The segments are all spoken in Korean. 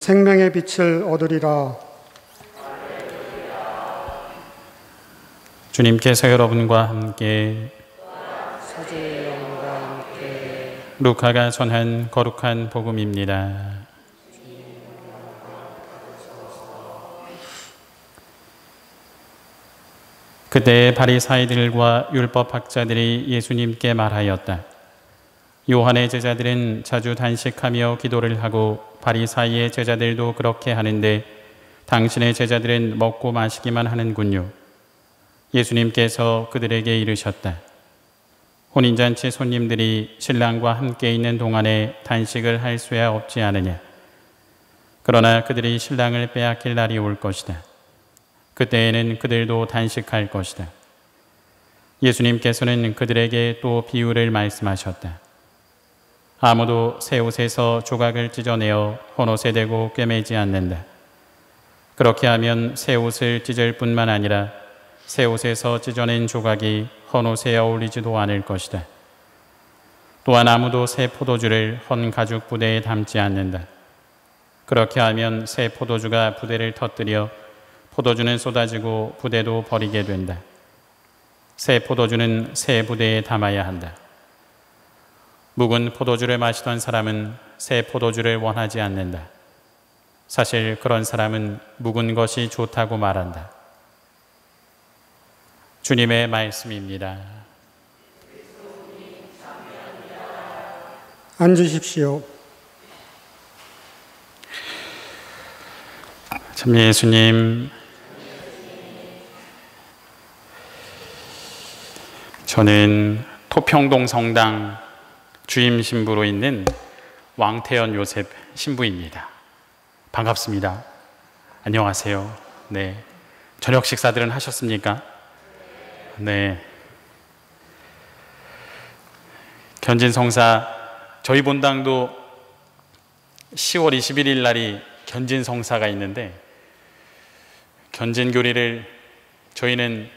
생명의 빛을 얻으리라. 주님께서 여러분과 함께 사제의 영과 함께 루카가 전한 거룩한 복음입니다. 그때 바리사이들과 율법학자들이 예수님께 말하였다. 요한의 제자들은 자주 단식하며 기도를 하고 바리사이의 제자들도 그렇게 하는데 당신의 제자들은 먹고 마시기만 하는군요. 예수님께서 그들에게 이르셨다. 혼인잔치 손님들이 신랑과 함께 있는 동안에 단식을 할 수야 없지 않으냐. 그러나 그들이 신랑을 빼앗길 날이 올 것이다. 그때에는 그들도 단식할 것이다. 예수님께서는 그들에게 또 비유를 말씀하셨다. 아무도 새 옷에서 조각을 찢어내어 헌옷에 대고 꿰매지 않는다. 그렇게 하면 새 옷을 찢을 뿐만 아니라 새 옷에서 찢어낸 조각이 헌옷에 어울리지도 않을 것이다. 또한 아무도 새 포도주를 헌 가죽 부대에 담지 않는다. 그렇게 하면 새 포도주가 부대를 터뜨려 포도주는 쏟아지고 부대도 버리게 된다. 새 포도주는 새 부대에 담아야 한다. 묵은 포도주를 마시던 사람은 새 포도주를 원하지 않는다. 사실 그런 사람은 묵은 것이 좋다고 말한다. 주님의 말씀입니다. 앉으십시오. 참 예수님, 저는 토평동 성당 주임 신부로 있는 왕태연 요셉 신부입니다. 반갑습니다. 안녕하세요. 네. 저녁 식사들은 하셨습니까? 네. 견진성사, 저희 본당도 10월 21일 날이 견진성사가 있는데 견진교리를 저희는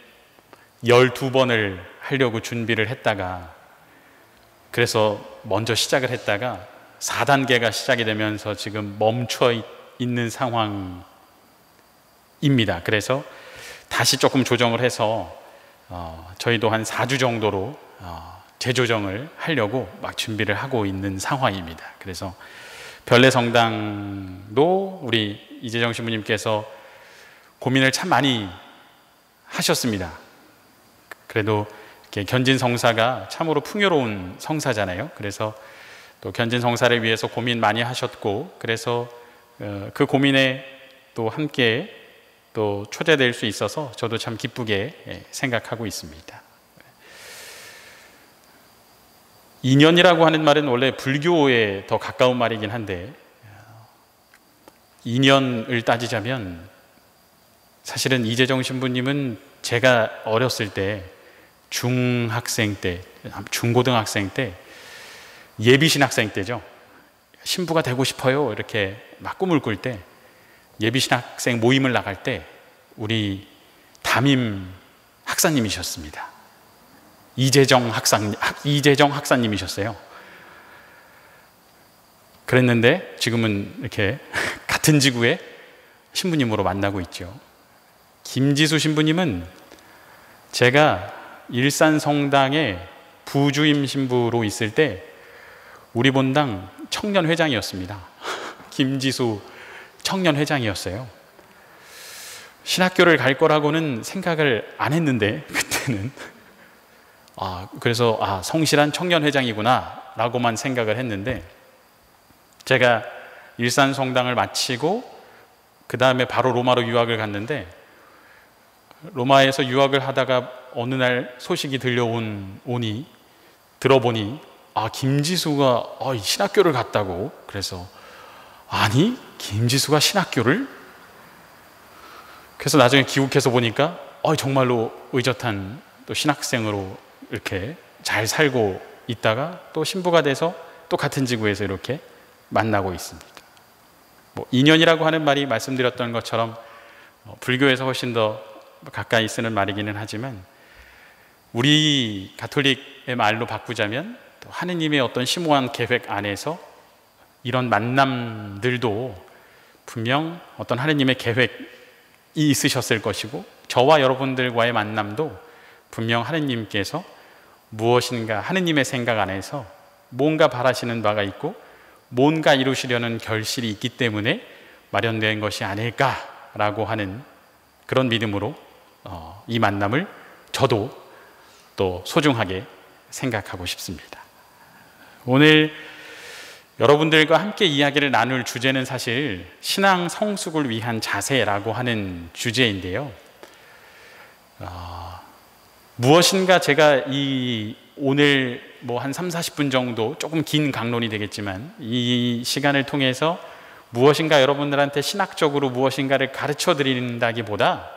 12번을 하려고 준비를 했다가 그래서 먼저 시작을 했다가 4단계가 시작이 되면서 지금 멈춰 있는 상황입니다. 그래서 다시 조금 조정을 해서 저희도 한 4주 정도로 재조정을 하려고 막 준비를 하고 있는 상황입니다. 그래서 별내성당도 우리 이재정 신부님께서 고민을 참 많이 하셨습니다. 그래도 이렇게 견진성사가 참으로 풍요로운 성사잖아요. 그래서 또 견진성사를 위해서 고민 많이 하셨고 그래서 그 고민에 또 함께 또 초대될 수 있어서 저도 참 기쁘게 생각하고 있습니다. 인연이라고 하는 말은 원래 불교에 더 가까운 말이긴 한데 인연을 따지자면 사실은 이재정 신부님은 제가 어렸을 때 중학생 때, 중고등학생 때 예비신학생 때죠. 신부가 되고 싶어요 이렇게 막 꿈을 꿀 때 예비신학생 모임을 나갈 때 우리 담임 학사님이셨습니다. 이재정 학사님이셨어요. 그랬는데 지금은 이렇게 같은 지구에 신부님으로 만나고 있죠. 김지수 신부님은 제가 일산성당의 부주임 신부로 있을 때 우리 본당 청년회장이었습니다. 김지수 청년회장이었어요. 신학교를 갈 거라고는 생각을 안 했는데 그때는 그래서 성실한 청년회장이구나 라고만 생각을 했는데 제가 일산성당을 마치고 그 다음에 바로 로마로 유학을 갔는데 로마에서 유학을 하다가 어느 날 소식이 들어보니 김지수가 신학교를 갔다고. 그래서 아니 김지수가 신학교를? 그래서 나중에 귀국해서 보니까 정말로 의젓한 또 신학생으로 이렇게 잘 살고 있다가 또 신부가 돼서 또 같은 지구에서 이렇게 만나고 있습니다. 인연이라고 하는 말이 말씀드렸던 것처럼 불교에서 훨씬 더 가까이 쓰는 말이기는 하지만 우리 가톨릭의 말로 바꾸자면 또 하느님의 어떤 심오한 계획 안에서 이런 만남들도 분명 어떤 하느님의 계획이 있으셨을 것이고 저와 여러분들과의 만남도 분명 하느님께서 무엇인가 하느님의 생각 안에서 뭔가 바라시는 바가 있고 뭔가 이루시려는 결실이 있기 때문에 마련된 것이 아닐까라고 하는 그런 믿음으로 이 만남을 저도 또 소중하게 생각하고 싶습니다. 오늘 여러분들과 함께 이야기를 나눌 주제는 사실 신앙 성숙을 위한 자세라고 하는 주제인데요. 무엇인가 제가 오늘 한 30-40분 정도 조금 긴 강론이 되겠지만 이 시간을 통해서 무엇인가 여러분들한테 신학적으로 무엇인가를 가르쳐 드린다기보다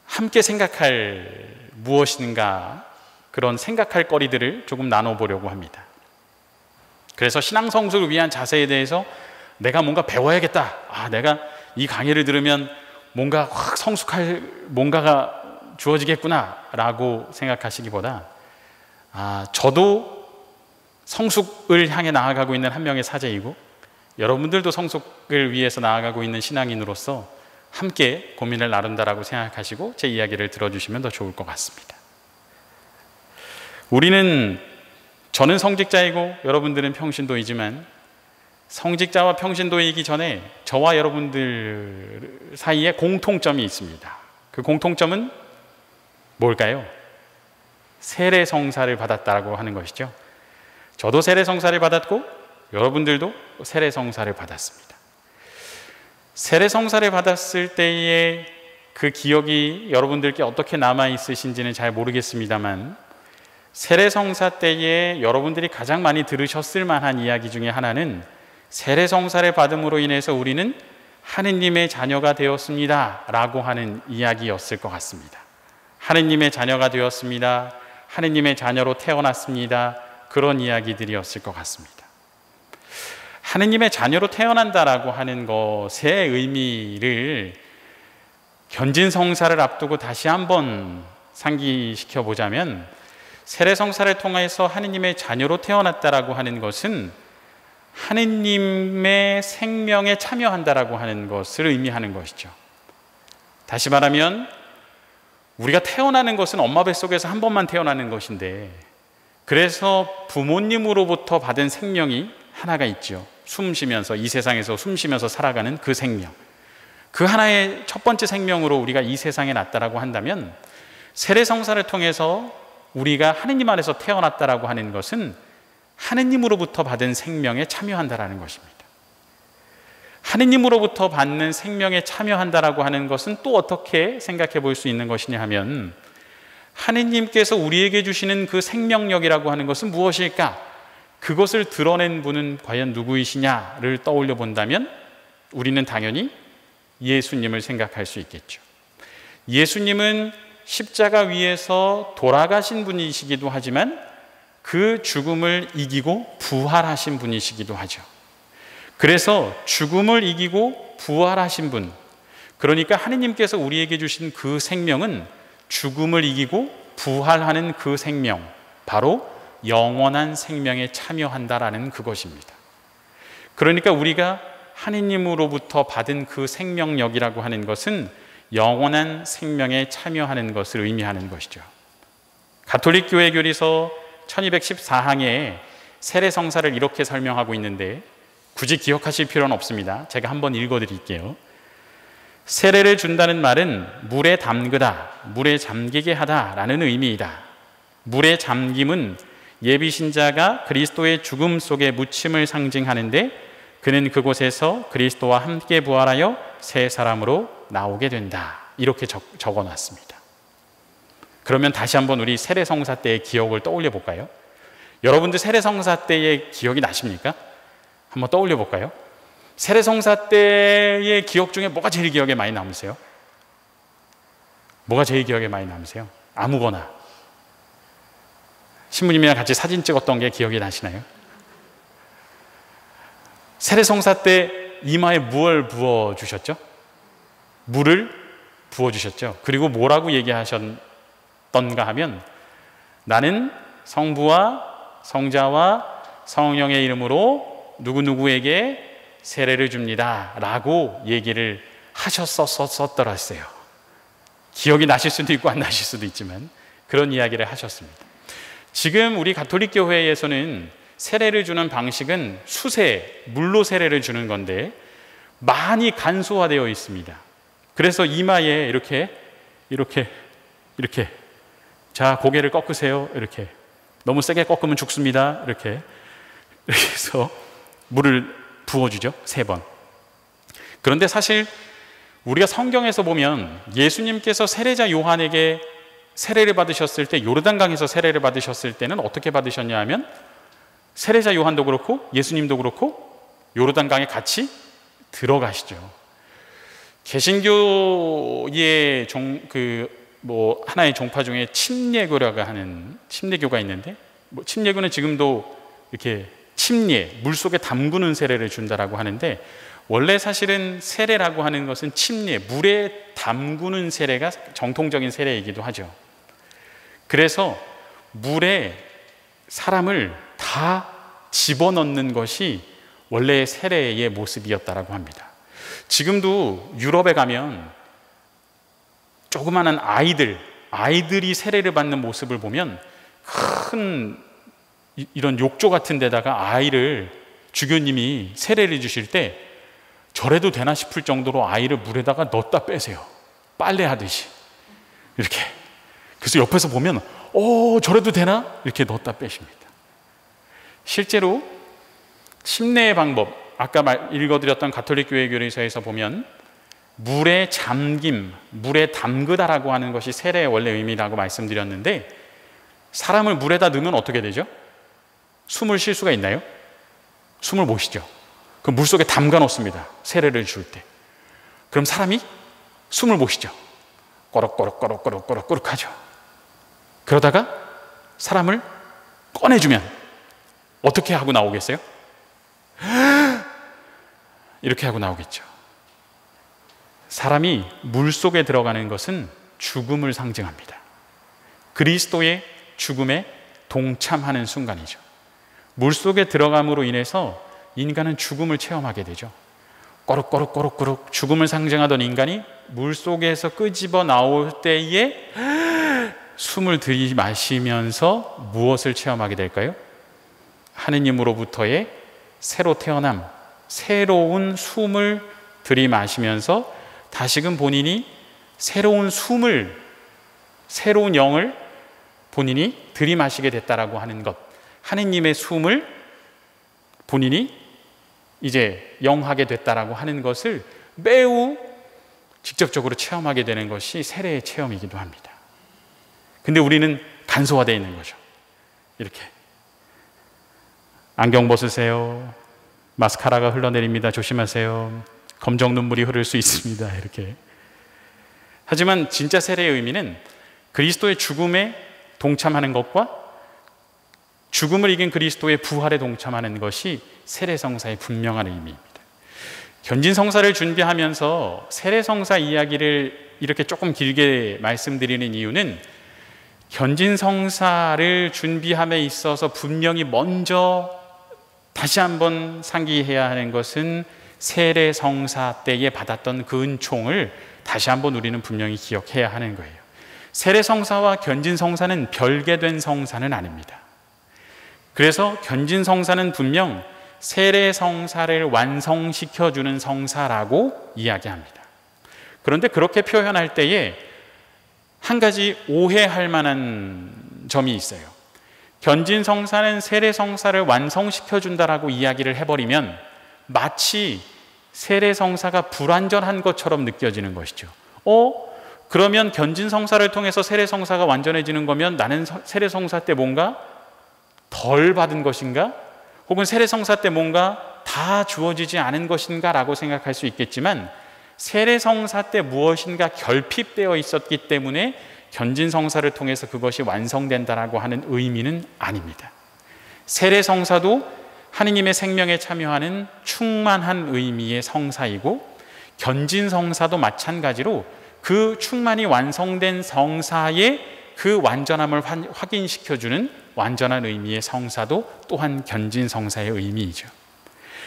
함께 생각할 무엇인가 그런 생각할 거리들을 조금 나눠보려고 합니다. 그래서 신앙 성숙을 위한 자세에 대해서 내가 뭔가 배워야겠다. 내가 이 강의를 들으면 뭔가 확 성숙할 뭔가가 주어지겠구나 라고 생각하시기보다 저도 성숙을 향해 나아가고 있는 한 명의 사제이고 여러분들도 성숙을 위해서 나아가고 있는 신앙인으로서 함께 고민을 나눈다라고 생각하시고 제 이야기를 들어주시면 더 좋을 것 같습니다. 저는 성직자이고 여러분들은 평신도이지만 성직자와 평신도이기 전에 저와 여러분들 사이에 공통점이 있습니다. 그 공통점은 뭘까요? 세례성사를 받았다고 하는 것이죠. 저도 세례성사를 받았고 여러분들도 세례성사를 받았습니다. 세례성사를 받았을 때의 그 기억이 여러분들께 어떻게 남아있으신지는 잘 모르겠습니다만 세례성사 때에 여러분들이 가장 많이 들으셨을 만한 이야기 중에 하나는 세례성사를 받음으로 인해서 우리는 하느님의 자녀가 되었습니다 라고 하는 이야기였을 것 같습니다. 하느님의 자녀가 되었습니다. 하느님의 자녀로 태어났습니다. 그런 이야기들이었을 것 같습니다. 하느님의 자녀로 태어난다라고 하는 것의 의미를 견진성사를 앞두고 다시 한번 상기시켜 보자면 세례성사를 통해서 하느님의 자녀로 태어났다라고 하는 것은 하느님의 생명에 참여한다라고 하는 것을 의미하는 것이죠. 다시 말하면 우리가 태어나는 것은 엄마 뱃속에서 한 번만 태어나는 것인데 그래서 부모님으로부터 받은 생명이 하나가 있죠. 이 세상에서 숨 쉬면서 살아가는 그 생명. 그 하나의 첫 번째 생명으로 우리가 이 세상에 났다라고 한다면 세례성사를 통해서 우리가 하느님 안에서 태어났다라고 하는 것은 하느님으로부터 받은 생명에 참여한다라는 것입니다. 하느님으로부터 받는 생명에 참여한다라고 하는 것은 또 어떻게 생각해 볼 수 있는 것이냐 하면 하느님께서 우리에게 주시는 그 생명력이라고 하는 것은 무엇일까? 그것을 드러낸 분은 과연 누구이시냐를 떠올려 본다면 우리는 당연히 예수님을 생각할 수 있겠죠. 예수님은 십자가 위에서 돌아가신 분이시기도 하지만 그 죽음을 이기고 부활하신 분이시기도 하죠. 그래서 죽음을 이기고 부활하신 분, 그러니까 하느님께서 우리에게 주신 그 생명은 죽음을 이기고 부활하는 그 생명, 바로 영원한 생명에 참여한다라는 그것입니다. 그러니까 우리가 하느님으로부터 받은 그 생명력이라고 하는 것은 영원한 생명에 참여하는 것을 의미하는 것이죠. 가톨릭 교회 교리서 1214항에 세례성사를 이렇게 설명하고 있는데 굳이 기억하실 필요는 없습니다. 제가 한번 읽어드릴게요. 세례를 준다는 말은 물에 담그다, 물에 잠기게 하다라는 의미이다. 물에 잠김은 예비신자가 그리스도의 죽음 속에 묻힘을 상징하는데 그는 그곳에서 그리스도와 함께 부활하여 새 사람으로 나오게 된다. 이렇게 적어놨습니다. 그러면 다시 한번 우리 세례성사 때의 기억을 떠올려 볼까요? 여러분들 세례성사 때의 기억이 나십니까? 한번 떠올려 볼까요? 세례성사 때의 기억 중에 뭐가 제일 기억에 많이 남으세요? 뭐가 제일 기억에 많이 남으세요? 아무거나. 신부님이랑 같이 사진 찍었던 게 기억이 나시나요? 세례성사 때 이마에 무엇을 부어주셨죠? 물을 부어주셨죠. 그리고 뭐라고 얘기하셨던가 하면 나는 성부와 성자와 성령의 이름으로 누구누구에게 세례를 줍니다 라고 얘기를 하셨었더랬어요. 기억이 나실 수도 있고 안 나실 수도 있지만 그런 이야기를 하셨습니다. 지금 우리 가톨릭 교회에서는 세례를 주는 방식은 수세, 물로 세례를 주는 건데 많이 간소화되어 있습니다. 그래서 이마에 이렇게 자, 고개를 꺾으세요. 이렇게. 너무 세게 꺾으면 죽습니다. 이렇게 해서 물을 부어주죠. 3번. 그런데 사실 우리가 성경에서 보면 예수님께서 세례자 요한에게 세례를 받으셨을 때, 요르단강에서 세례를 받으셨을 때는 어떻게 받으셨냐 하면 세례자 요한도 그렇고 예수님도 그렇고 요르단강에 같이 들어가시죠. 개신교의 하나의 종파 중에 침례교라고 하는 침례교가 있는데, 침례교는 지금도 이렇게 물속에 담그는 세례를 준다라고 하는데, 원래 사실은 세례라고 하는 것은 물에 담그는 세례가 정통적인 세례이기도 하죠. 그래서 물에 사람을 다 집어넣는 것이 원래의 세례의 모습이었다라고 합니다. 지금도 유럽에 가면 조그마한 아이들이 세례를 받는 모습을 보면 큰 이런 욕조 같은 데다가 아이를 주교님이 세례를 주실 때 저래도 되나 싶을 정도로 아이를 물에다가 넣었다 빼세요. 빨래하듯이 이렇게. 그래서 옆에서 보면 저래도 되나? 이렇게 넣었다 빼십니다. 실제로 침례의 방법, 아까 읽어드렸던 가톨릭 교회 교리서에서 보면 물에 잠김, 물에 담그다라고 하는 것이 세례의 원래 의미라고 말씀드렸는데, 사람을 물에다 넣으면 어떻게 되죠? 숨을 쉴 수가 있나요? 숨을 못 쉬죠. 그럼 물속에 담가 놓습니다. 세례를 줄 때. 그럼 사람이 숨을 못 쉬죠. 꼬록꼬록 하죠. 그러다가 사람을 꺼내주면 어떻게 하고 나오겠어요? 이렇게 하고 나오겠죠. 사람이 물속에 들어가는 것은 죽음을 상징합니다. 그리스도의 죽음에 동참하는 순간이죠. 물속에 들어감으로 인해서 인간은 죽음을 체험하게 되죠. 꼬룩꼬룩 죽음을 상징하던 인간이 물속에서 끄집어 나올 때에 숨을 들이마시면서 무엇을 체험하게 될까요? 하느님으로부터의 새로 태어남, 새로운 숨을 들이마시면서 다시금 본인이 새로운 영을 본인이 들이마시게 됐다라고 하는 것, 하느님의 숨을 본인이 이제 영하게 됐다라고 하는 것을 매우 직접적으로 체험하게 되는 것이 세례의 체험이기도 합니다. 근데 우리는 간소화되어 있는 거죠. 이렇게 안경 벗으세요. 마스카라가 흘러내립니다. 조심하세요. 검정 눈물이 흐를 수 있습니다. 이렇게. 하지만 진짜 세례의 의미는 그리스도의 죽음에 동참하는 것과 죽음을 이긴 그리스도의 부활에 동참하는 것이 세례성사의 분명한 의미입니다. 견진성사를 준비하면서 세례성사 이야기를 이렇게 조금 길게 말씀드리는 이유는, 견진성사를 준비함에 있어서 분명히 먼저 다시 한번 상기해야 하는 것은 세례성사 때에 받았던 그 은총을 다시 한번 우리는 분명히 기억해야 하는 거예요. 세례성사와 견진성사는 별개된 성사는 아닙니다. 그래서 견진성사는 분명 세례성사를 완성시켜주는 성사라고 이야기합니다. 그런데 그렇게 표현할 때에 한 가지 오해할 만한 점이 있어요. 견진성사는 세례성사를 완성시켜준다라고 이야기를 해버리면 마치 세례성사가 불완전한 것처럼 느껴지는 것이죠. 그러면 견진성사를 통해서 세례성사가 완전해지는 거면 나는 세례성사 때 뭔가 덜 받은 것인가? 혹은 세례성사 때 뭔가 다 주어지지 않은 것인가? 라고 생각할 수 있겠지만, 세례성사 때 무엇인가 결핍되어 있었기 때문에 견진성사를 통해서 그것이 완성된다라고 하는 의미는 아닙니다. 세례성사도 하느님의 생명에 참여하는 충만한 의미의 성사이고, 견진성사도 마찬가지로 그 충만히 완성된 성사의 그 완전함을 확인시켜주는 완전한 의미의 성사도 또한 견진성사의 의미이죠.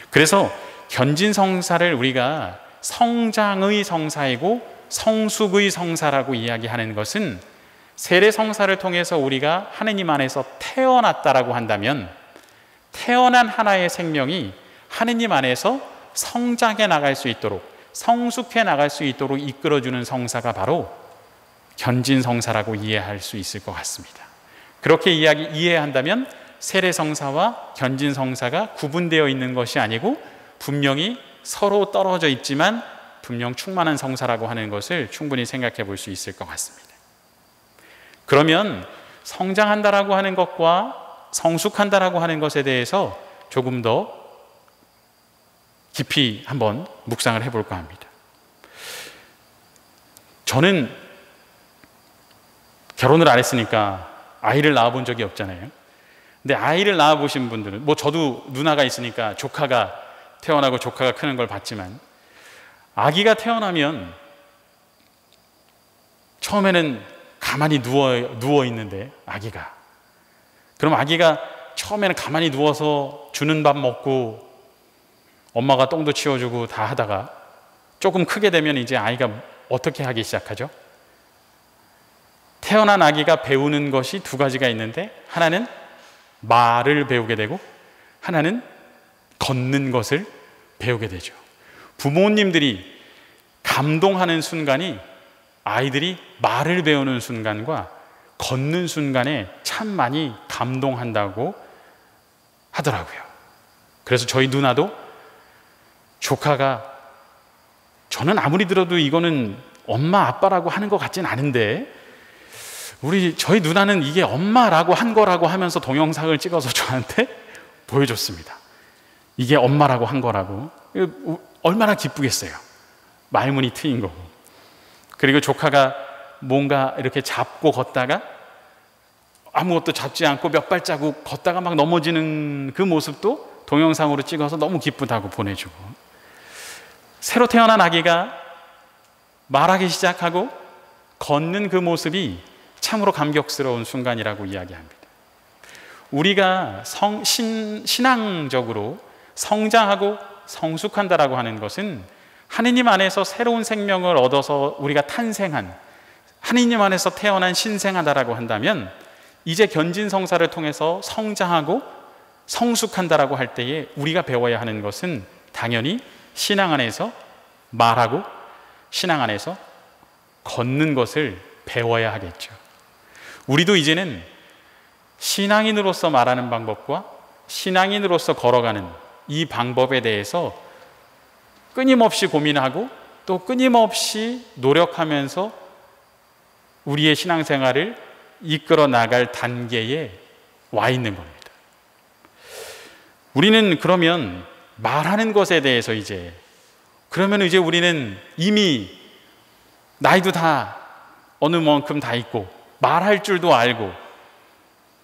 그래서 견진성사를 우리가 성장의 성사이고 성숙의 성사라고 이야기하는 것은 세례성사를 통해서 우리가 하느님 안에서 태어났다라고 한다면 태어난 하나의 생명이 하느님 안에서 성장해 나갈 수 있도록 성숙해 나갈 수 있도록 이끌어주는 성사가 바로 견진성사라고 이해할 수 있을 것 같습니다. 그렇게 이해한다면 세례성사와 견진성사가 구분되어 있는 것이 아니고 분명히 서로 떨어져 있지만 분명 충만한 성사라고 하는 것을 충분히 생각해 볼 수 있을 것 같습니다. 그러면 성장한다라고 하는 것과 성숙한다라고 하는 것에 대해서 조금 더 깊이 한번 묵상을 해볼까 합니다. 저는 결혼을 안 했으니까 아이를 낳아본 적이 없잖아요. 근데 아이를 낳아보신 분들은, 저도 누나가 있으니까 조카가 태어나고 조카가 크는 걸 봤지만, 아기가 태어나면 처음에는 가만히 누워 있는데, 그럼 아기가 처음에는 가만히 누워서 주는 밥 먹고 엄마가 똥도 치워주고 다 하다가 조금 크게 되면 이제 아이가 어떻게 하기 시작하죠? 태어난 아기가 배우는 것이 두 가지가 있는데, 하나는 말을 배우게 되고 하나는 걷는 것을 배우게 되죠. 부모님들이 감동하는 순간이 아이들이 말을 배우는 순간과 걷는 순간에 참 많이 감동한다고 하더라고요. 그래서 저희 누나도 조카가, 저는 아무리 들어도 이거는 엄마 아빠라고 하는 것 같진 않은데 저희 누나는 이게 엄마라고 한 거라고 하면서 동영상을 찍어서 저한테 보여줬습니다. 이게 엄마라고 한 거라고. 얼마나 기쁘겠어요. 말문이 트인 거고. 그리고 조카가 뭔가 이렇게 잡고 걷다가 아무것도 잡지 않고 몇 발자국 걷다가 막 넘어지는 그 모습도 동영상으로 찍어서 너무 기쁘다고 보내주고, 새로 태어난 아기가 말하기 시작하고 걷는 그 모습이 참으로 감격스러운 순간이라고 이야기합니다. 우리가 신앙적으로 성장하고 성숙한다라고 하는 것은 하느님 안에서 새로운 생명을 얻어서 우리가 탄생한, 하느님 안에서 태어난 신생하다라고 한다면, 이제 견진성사를 통해서 성장하고 성숙한다라고 할 때에 우리가 배워야 하는 것은 당연히 신앙 안에서 말하고 신앙 안에서 걷는 것을 배워야 하겠죠. 우리도 이제는 신앙인으로서 말하는 방법과 신앙인으로서 걸어가는 이 방법에 대해서 끊임없이 고민하고 또 끊임없이 노력하면서 우리의 신앙생활을 이끌어 나갈 단계에 와 있는 겁니다. 우리는 그러면 말하는 것에 대해서 그러면 이제 우리는 이미 나이도 다 어느 만큼 다 있고 말할 줄도 알고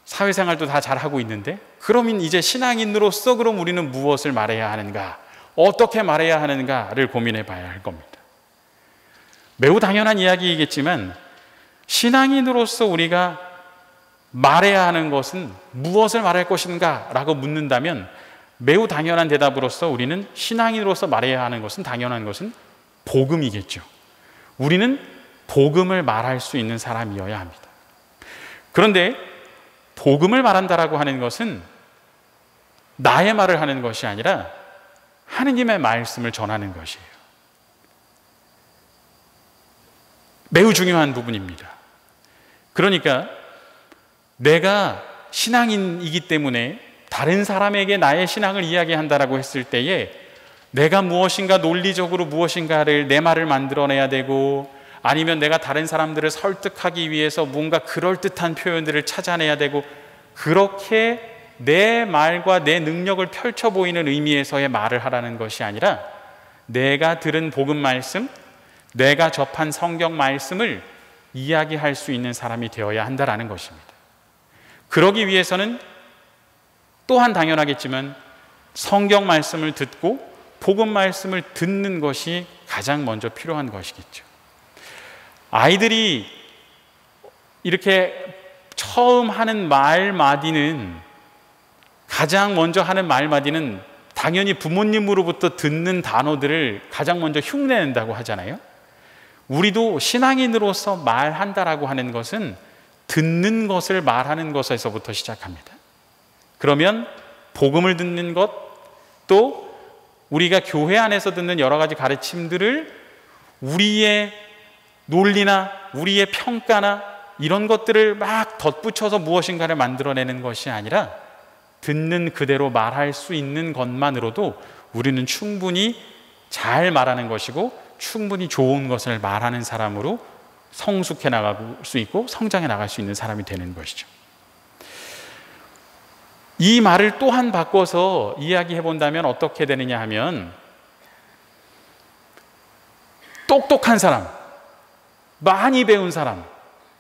사회생활도 다 잘하고 있는데, 그러면 이제 신앙인으로서 그럼 우리는 무엇을 말해야 하는가, 어떻게 말해야 하는가를 고민해 봐야 할 겁니다. 매우 당연한 이야기이겠지만 신앙인으로서 우리가 말해야 하는 것은 무엇을 말할 것인가 라고 묻는다면, 매우 당연한 대답으로서 우리는 신앙인으로서 말해야 하는 것은, 당연한 것은 복음이겠죠. 우리는 복음을 말할 수 있는 사람이어야 합니다. 그런데 복음을 말한다라고 하는 것은 나의 말을 하는 것이 아니라 하느님의 말씀을 전하는 것이에요. 매우 중요한 부분입니다. 그러니까 내가 신앙인이기 때문에 다른 사람에게 나의 신앙을 이야기한다라고 했을 때에 내가 무엇인가 논리적으로 무엇인가를 내 말을 만들어내야 되고, 아니면 내가 다른 사람들을 설득하기 위해서 뭔가 그럴듯한 표현들을 찾아내야 되고, 그렇게 내 말과 내 능력을 펼쳐 보이는 의미에서의 말을 하라는 것이 아니라 내가 들은 복음 말씀, 내가 접한 성경 말씀을 이야기할 수 있는 사람이 되어야 한다라는 것입니다. 그러기 위해서는 또한 당연하겠지만 성경 말씀을 듣고 복음 말씀을 듣는 것이 가장 먼저 필요한 것이겠죠. 아이들이 이렇게 처음 하는 말마디는, 가장 먼저 하는 말마디는 당연히 부모님으로부터 듣는 단어들을 가장 먼저 흉내낸다고 하잖아요. 우리도 신앙인으로서 말한다라고 하는 것은 듣는 것을 말하는 것에서부터 시작합니다. 그러면 복음을 듣는 것, 또 우리가 교회 안에서 듣는 여러 가지 가르침들을 우리의 논리나 우리의 평가나 이런 것들을 막 덧붙여서 무엇인가를 만들어내는 것이 아니라 듣는 그대로 말할 수 있는 것만으로도 우리는 충분히 잘 말하는 것이고 충분히 좋은 것을 말하는 사람으로 성숙해 나갈 수 있고 성장해 나갈 수 있는 사람이 되는 것이죠. 이 말을 또한 바꿔서 이야기해 본다면 어떻게 되느냐 하면, 똑똑한 사람, 많이 배운 사람,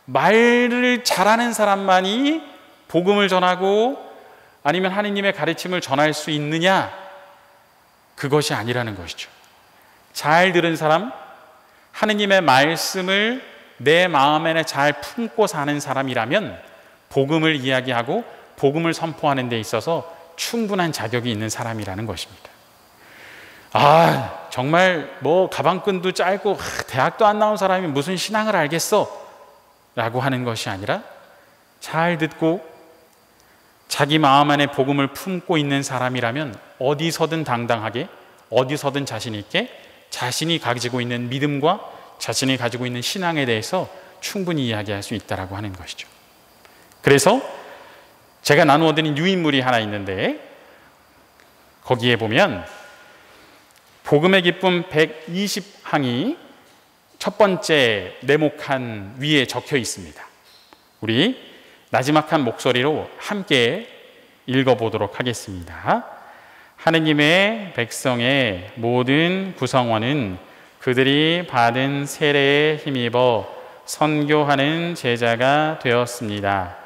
말을 잘하는 사람만이 복음을 전하고 아니면 하느님의 가르침을 전할 수 있느냐? 그것이 아니라는 것이죠. 잘 들은 사람, 하느님의 말씀을 내 마음에 잘 품고 사는 사람이라면 복음을 이야기하고 복음을 선포하는 데 있어서 충분한 자격이 있는 사람이라는 것입니다. 정말 뭐 가방끈도 짧고 대학도 안 나온 사람이 무슨 신앙을 알겠어? 라고 하는 것이 아니라 잘 듣고 자기 마음 안에 복음을 품고 있는 사람이라면 어디서든 당당하게, 어디서든 자신 있게 자신이 가지고 있는 믿음과 자신이 가지고 있는 신앙에 대해서 충분히 이야기할 수 있다라고 하는 것이죠. 그래서 제가 나누어 드린 유인물이 하나 있는데, 거기에 보면 복음의 기쁨 120항이 첫 번째 네모칸 위에 적혀 있습니다. 우리 나지막한 목소리로 함께 읽어보도록 하겠습니다. 하느님의 백성의 모든 구성원은 그들이 받은 세례에 힘입어 선교하는 제자가 되었습니다.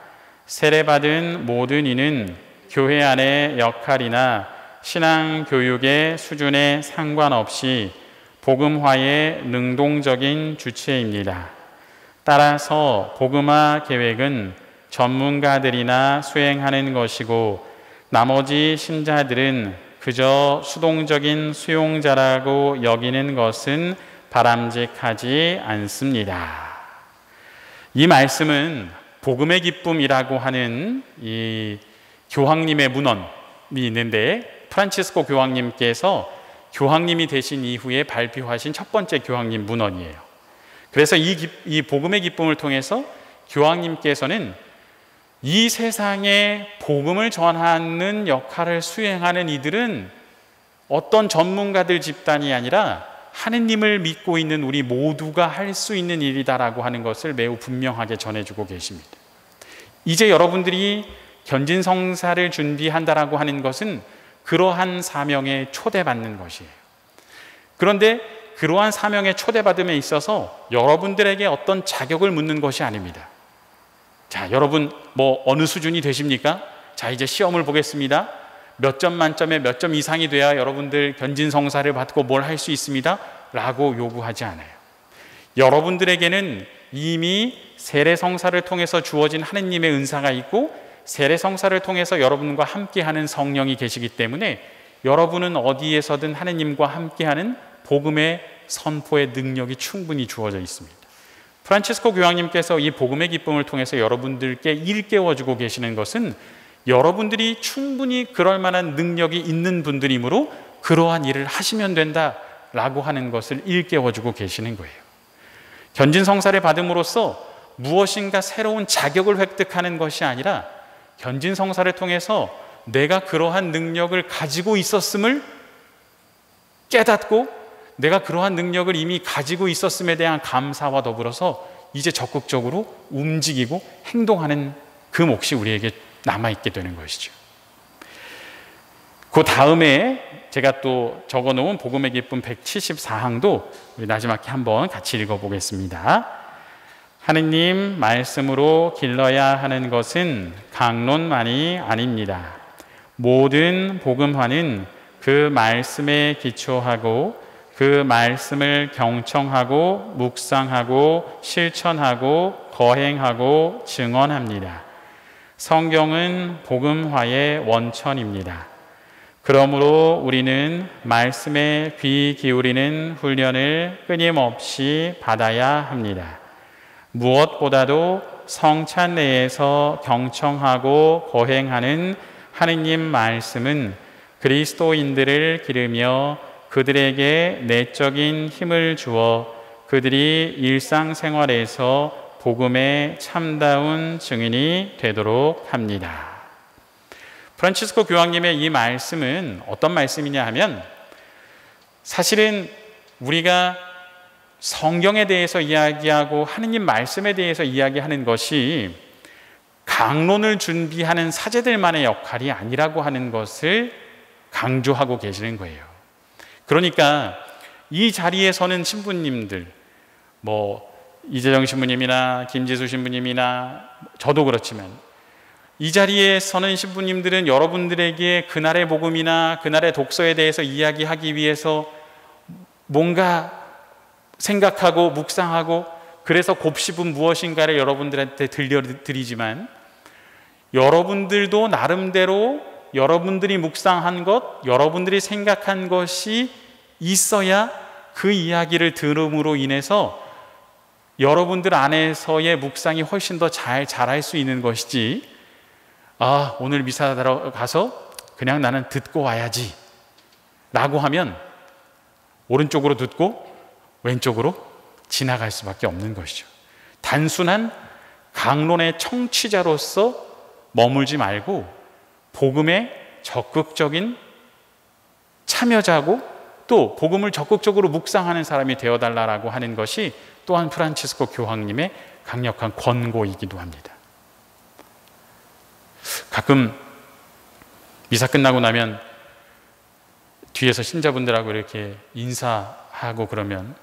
세례받은 모든 이는 교회 안의 역할이나 신앙 교육의 수준에 상관없이 복음화의 능동적인 주체입니다. 따라서 복음화 계획은 전문가들이나 수행하는 것이고 나머지 신자들은 그저 수동적인 수용자라고 여기는 것은 바람직하지 않습니다. 이 말씀은 복음의 기쁨이라고 하는 이 교황님의 문헌이 있는데, 프란치스코 교황님께서 교황님이 되신 이후에 발표하신 첫 번째 교황님 문헌이에요. 그래서 이 복음의 기쁨을 통해서 교황님께서는 이 세상에 복음을 전하는 역할을 수행하는 이들은 어떤 전문가들 집단이 아니라 하느님을 믿고 있는 우리 모두가 할 수 있는 일이다라고 하는 것을 매우 분명하게 전해주고 계십니다. 이제 여러분들이 견진성사를 준비한다라고 하는 것은 그러한 사명에 초대받는 것이에요. 그런데 그러한 사명에 초대받음에 있어서 여러분들에게 어떤 자격을 묻는 것이 아닙니다. 자, 여러분 뭐 어느 수준이 되십니까? 자, 이제 시험을 보겠습니다. 몇 점 만점에 몇 점 이상이 돼야 여러분들 견진성사를 받고 뭘 할 수 있습니다 라고 요구하지 않아요. 여러분들에게는 이미 세례성사를 통해서 주어진 하느님의 은사가 있고 세례성사를 통해서 여러분과 함께하는 성령이 계시기 때문에 여러분은 어디에서든 하느님과 함께하는 복음의 선포의 능력이 충분히 주어져 있습니다. 프란치스코 교황님께서 이 복음의 기쁨을 통해서 여러분들께 일깨워주고 계시는 것은 여러분들이 충분히 그럴 만한 능력이 있는 분들이므로 그러한 일을 하시면 된다라고 하는 것을 일깨워주고 계시는 거예요. 견진성사를 받음으로써 무엇인가 새로운 자격을 획득하는 것이 아니라 견진성사를 통해서 내가 그러한 능력을 가지고 있었음을 깨닫고 내가 그러한 능력을 이미 가지고 있었음에 대한 감사와 더불어서 이제 적극적으로 움직이고 행동하는 그 몫이 우리에게 남아있게 되는 것이죠. 그 다음에 제가 또 적어놓은 복음의 기쁨 174항도 우리 나지막히 한번 같이 읽어보겠습니다. 하느님 말씀으로 길러야 하는 것은 강론만이 아닙니다. 모든 복음화는 그 말씀에 기초하고 그 말씀을 경청하고 묵상하고 실천하고 거행하고 증언합니다. 성경은 복음화의 원천입니다. 그러므로 우리는 말씀에 귀 기울이는 훈련을 끊임없이 받아야 합니다. 무엇보다도 성찬 내에서 경청하고 거행하는 하느님 말씀은 그리스도인들을 기르며 그들에게 내적인 힘을 주어 그들이 일상생활에서 복음의 참다운 증인이 되도록 합니다. 프란치스코 교황님의 이 말씀은 어떤 말씀이냐 하면, 사실은 우리가 성경에 대해서 이야기하고 하느님 말씀에 대해서 이야기하는 것이 강론을 준비하는 사제들만의 역할이 아니라고 하는 것을 강조하고 계시는 거예요. 그러니까 이 자리에 서는 신부님들, 이재정 신부님이나 김지수 신부님이나 저도 그렇지만, 이 자리에 서는 신부님들은 여러분들에게 그날의 복음이나 그날의 독서에 대해서 이야기하기 위해서 뭔가 생각하고 묵상하고, 그래서 곱씹은 무엇인가를 여러분들한테 들려드리지만, 여러분들도 나름대로 여러분들이 묵상한 것, 여러분들이 생각한 것이 있어야 그 이야기를 들음으로 인해서 여러분들 안에서의 묵상이 훨씬 더 잘 자랄 수 있는 것이지, 오늘 미사 들어가서 그냥 나는 듣고 와야지 라고 하면 오른쪽으로 듣고 왼쪽으로 지나갈 수밖에 없는 것이죠. 단순한 강론의 청취자로서 머물지 말고 복음의 적극적인 참여자고, 또 복음을 적극적으로 묵상하는 사람이 되어달라고 하는 것이 또한 프란치스코 교황님의 강력한 권고이기도 합니다. 가끔 미사 끝나고 나면 뒤에서 신자분들하고 이렇게 인사하고 그러면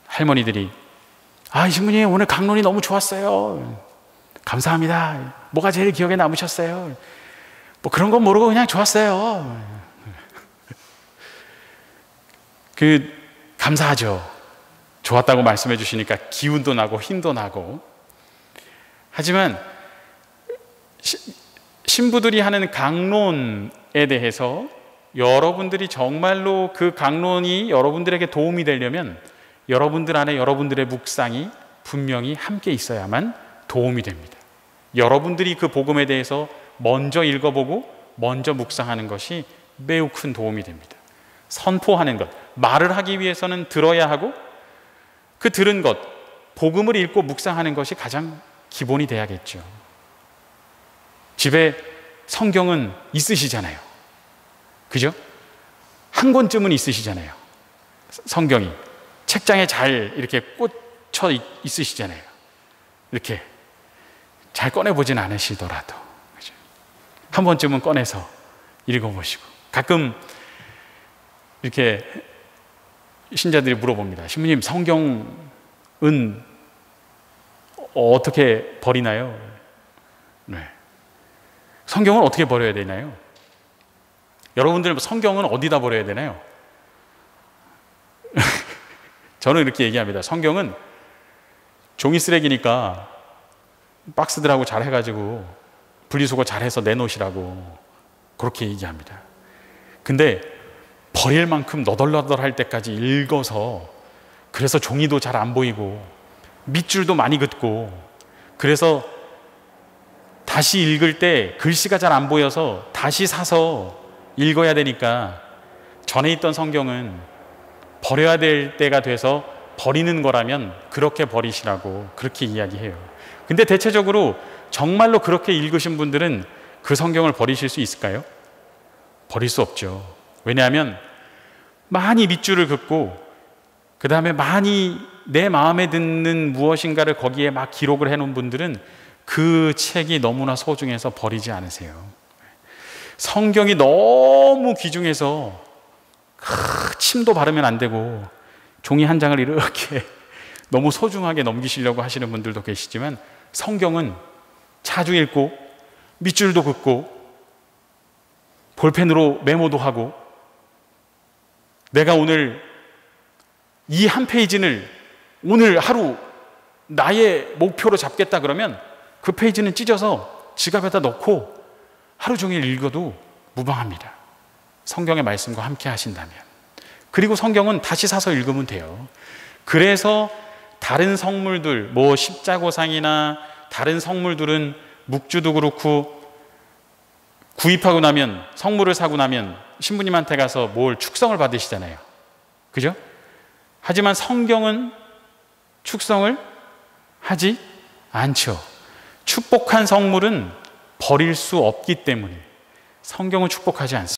할머니들이 신부님 오늘 강론이 너무 좋았어요. 감사합니다. 뭐가 제일 기억에 남으셨어요? 그런 건 모르고 그냥 좋았어요. 감사하죠. 좋았다고 말씀해 주시니까 기운도 나고 힘도 나고. 하지만 신부들이 하는 강론에 대해서 여러분들이 정말로 그 강론이 여러분들에게 도움이 되려면 여러분들 안에 여러분들의 묵상이 분명히 함께 있어야만 도움이 됩니다. 여러분들이 그 복음에 대해서 먼저 읽어보고 먼저 묵상하는 것이 매우 큰 도움이 됩니다. 선포하는 것, 말을 하기 위해서는 들어야 하고, 그 들은 것, 복음을 읽고 묵상하는 것이 가장 기본이 돼야겠죠. 집에 성경은 있으시잖아요. 그죠? 한 권쯤은 있으시잖아요. 성경이 책장에 잘 이렇게 꽂혀 있으시잖아요. 이렇게 잘 꺼내보진 않으시더라도 그죠? 한 번쯤은 꺼내서 읽어보시고, 가끔 이렇게 신자들이 물어봅니다. 신부님, 성경은 어떻게 버리나요? 네. 성경은 어떻게 버려야 되나요? 여러분들 성경은 어디다 버려야 되나요? 저는 이렇게 얘기합니다. 성경은 종이 쓰레기니까 박스들하고 잘 해가지고 분리수거 잘 해서 내놓으시라고 그렇게 얘기합니다. 근데 버릴 만큼 너덜너덜할 때까지 읽어서, 그래서 종이도 잘 안 보이고 밑줄도 많이 긋고, 그래서 다시 읽을 때 글씨가 잘 안 보여서 다시 사서 읽어야 되니까 전에 있던 성경은 버려야 될 때가 돼서 버리는 거라면 그렇게 버리시라고 그렇게 이야기해요. 근데 대체적으로 정말로 그렇게 읽으신 분들은 그 성경을 버리실 수 있을까요? 버릴 수 없죠. 왜냐하면 많이 밑줄을 긋고 그 다음에 많이 내 마음에 드는 무엇인가를 거기에 막 기록을 해놓은 분들은 그 책이 너무나 소중해서 버리지 않으세요. 성경이 너무 귀중해서 침도 바르면 안 되고 종이 한 장을 이렇게 너무 소중하게 넘기시려고 하시는 분들도 계시지만, 성경은 자주 읽고 밑줄도 긋고 볼펜으로 메모도 하고, 내가 오늘 이 한 페이지를 오늘 하루 나의 목표로 잡겠다 그러면 그 페이지는 찢어서 지갑에다 넣고 하루 종일 읽어도 무방합니다. 성경의 말씀과 함께 하신다면. 그리고 성경은 다시 사서 읽으면 돼요. 그래서 다른 성물들, 뭐 십자고상이나 다른 성물들은 묵주도 그렇고 구입하고 나면, 성물을 사고 나면 신부님한테 가서 뭘 축성을 받으시잖아요. 그죠? 하지만 성경은 축성을 하지 않죠. 축복한 성물은 버릴 수 없기 때문에 성경은 축복하지 않습니다.